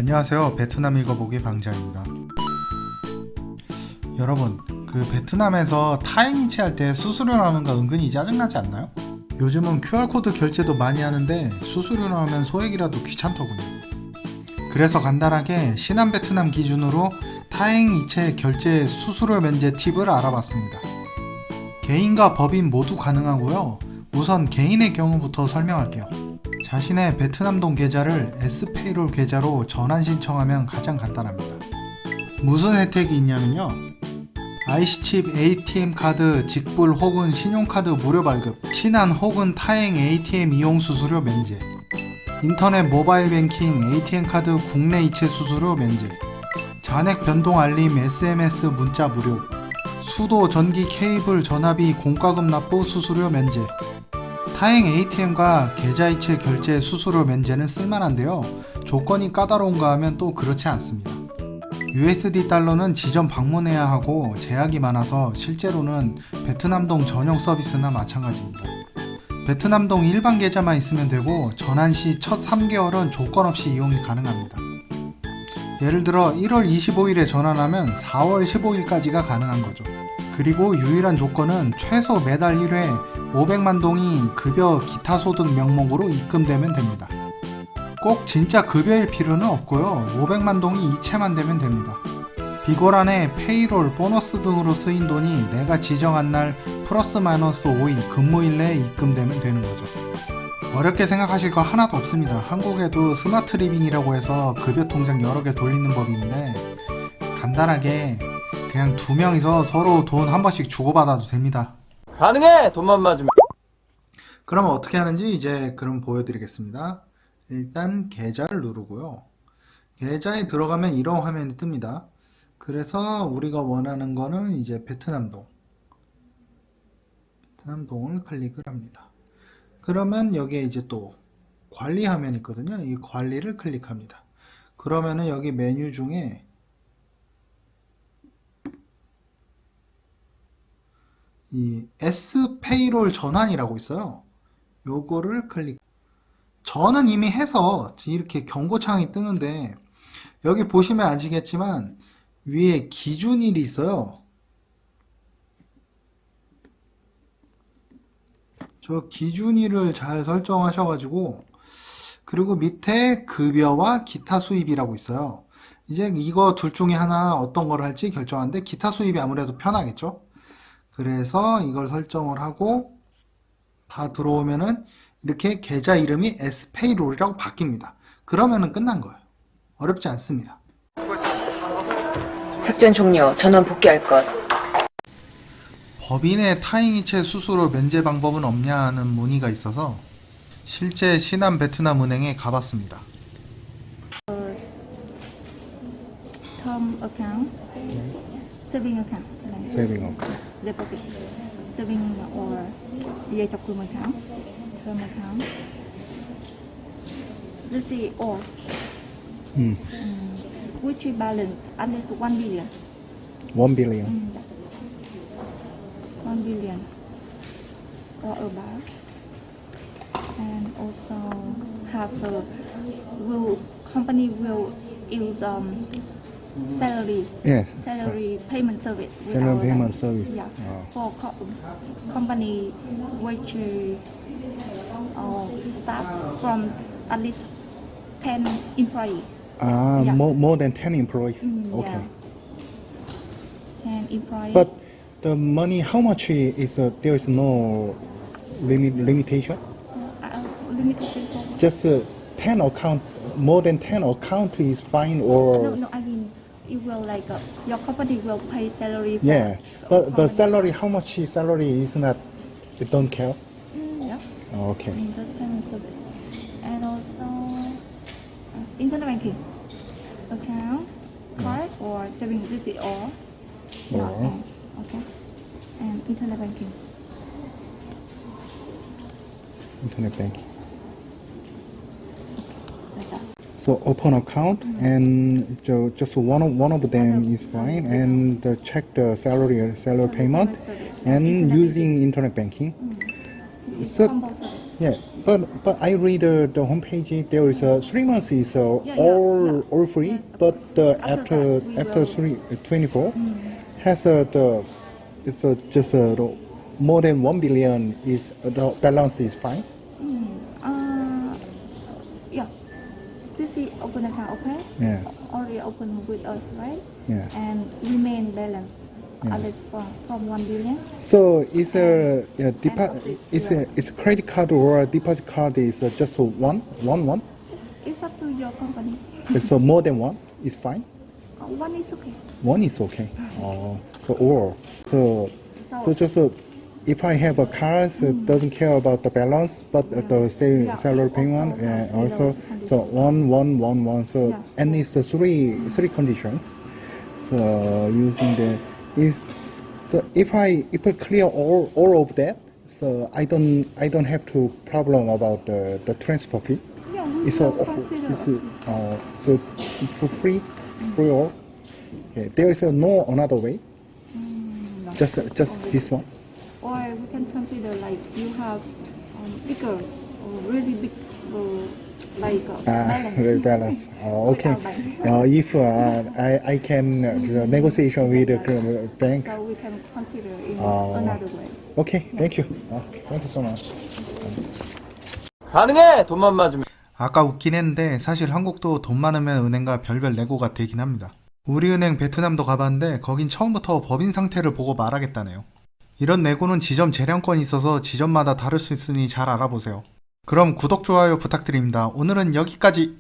안녕하세요. 베트남 읽어보기 방장입니다. 여러분, 베트남에서 타행이체 할 때 수수료 나오는 거 은근히 짜증나지 않나요? 요즘은 QR코드 결제도 많이 하는데 수수료 나오면 소액이라도 귀찮더군요. 그래서 간단하게 신한 베트남 기준으로 타행이체 결제 수수료 면제 팁을 알아봤습니다. 개인과 법인 모두 가능하고요. 우선 개인의 경우부터 설명할게요. 자신의 베트남동 계좌를 S페이롤 계좌로 전환 신청하면 가장 간단합니다. 무슨 혜택이 있냐면요. IC칩 ATM 카드 직불 혹은 신용카드 무료 발급, 신한 혹은 타행 ATM 이용 수수료 면제, 인터넷 모바일 뱅킹 ATM 카드 국내 이체 수수료 면제, 잔액 변동 알림 SMS 문자 무료, 수도 전기 케이블 전화비 공과금 납부 수수료 면제. 타행 ATM과 계좌이체 결제 수수료 면제는 쓸만한데요. 조건이 까다로운가 하면 또 그렇지 않습니다. USD 달러는 지점 방문해야 하고 제약이 많아서 실제로는 베트남동 전용 서비스나 마찬가지입니다. 베트남동 일반 계좌만 있으면 되고 전환 시 첫 3개월은 조건 없이 이용이 가능합니다. 예를 들어 1월 25일에 전환하면 4월 15일까지가 가능한 거죠. 그리고 유일한 조건은 최소 매달 1회 500만 동이 급여 기타 소득 명목으로 입금되면 됩니다. 꼭 진짜 급여일 필요는 없고요. 500만 동이 이체만 되면 됩니다. 비고란에 페이롤, 보너스 등으로 쓰인 돈이 내가 지정한 날 플러스 마이너스 5일 근무일 내에 입금되면 되는 거죠. 어렵게 생각하실 거 하나도 없습니다. 한국에도 스마트 리빙이라고 해서 급여 통장 여러 개 돌리는 법이 있는데 간단하게 그냥 두 명이서 서로 돈 한 번씩 주고받아도 됩니다. 가능해! 돈만 맞으면. 그럼 어떻게 하는지 이제 그럼 보여드리겠습니다. 일단 계좌를 누르고요. 계좌에 들어가면 이런 화면이 뜹니다. 그래서 우리가 원하는 거는 이제 베트남동을 클릭을 합니다. 그러면 여기에 이제 또 관리 화면이 있거든요. 이 관리를 클릭합니다. 그러면은 여기 메뉴 중에 이 S페이롤 전환이라고 있어요. 요거를 클릭. 저는 이미 해서 이렇게 경고창이 뜨는데 여기 보시면 아시겠지만 위에 기준일이 있어요. 저 기준일을 잘 설정하셔가지고 그리고 밑에 급여와 기타 수입이라고 있어요. 이제 이거 둘 중에 하나 어떤 걸 할지 결정하는데 기타 수입이 아무래도 편하겠죠. 그래서 이걸 설정을 하고 다 들어오면은 이렇게 계좌 이름이 S페이롤이라고 바뀝니다. 그러면은 끝난 거예요. 어렵지 않습니다. 작전 종료. 전원 복귀할 것. 법인의 타행이체 수수료 면제 방법은 없냐는 문의가 있어서 실제 신한 베트남 은행에 가봤습니다. Term account, saving account, 세이빙 어카운트. deposit, saving or 예적금 account, term account. Just see all. Which balance at least 1 billion. 1 billion. 1 billion or above. And also have company will use salary Yes. salary payment service with Salary our payment bank. service. Yeah. Oh. For company which staff from at least 10 employees. Yeah. More than 10 employees. Okay. Yeah. 10 employees. But the money, how much is there is no limitation? Limitation for Just 10 account, more than 10 account is fine or no, I mean it will like your company will pay salary. For yeah. But company. salary, how much is salary is not, it don't care. Yeah. Okay. The payment service. And also internet banking account, card or savings. This is all. Not Or. bank. Okay. And internet banking. Internet banking. That's that. So open account and just one of them is fine, and check the salary payment service. and Internet using internet banking. It's So combo service. yeah, but I read the homepage. There is 3 months is Yeah, all free, Yes. but After that, we after will- 24 has it's just more than 1 billion is the balance is fine. Yeah. This is open account, okay? Yeah. Already open with us, right? Yeah. And remain balance at least from 1 billion. So is a public, is a credit card or a deposit card is just one? It's up to your company. So more than one is fine. One is okay. One is okay. So or so just if I have a car, so it doesn't care about the balance, but the Yeah, salary it payment, also and has also below so one. So Yeah. and it's three conditions. So using the is so if I clear all of that, so I don't have to problem about the transfer fee. Yeah, we It's will all consider it's it. so for free all. Okay, there is no another way. No. Just this one. Or we can consider like you have bigger or really big like balance. Rebalance. Okay. Without bank. If I can negotiation with the bank. So we can consider in Oh. another way. Okay, thank you. Thank you so much. 가능해 돈만 맞으면. 아까 웃긴 했는데 사실 한국도 돈 많으면 은행과 별별 내고가 되긴 합니다. 우리은행 베트남도 가봤는데 거긴 처음부터 법인 상태를 보고 말하겠다네요. 이런 내고는 지점 재량권이 있어서 지점마다 다를 수 있으니 잘 알아보세요. 그럼 구독, 좋아요 부탁드립니다. 오늘은 여기까지!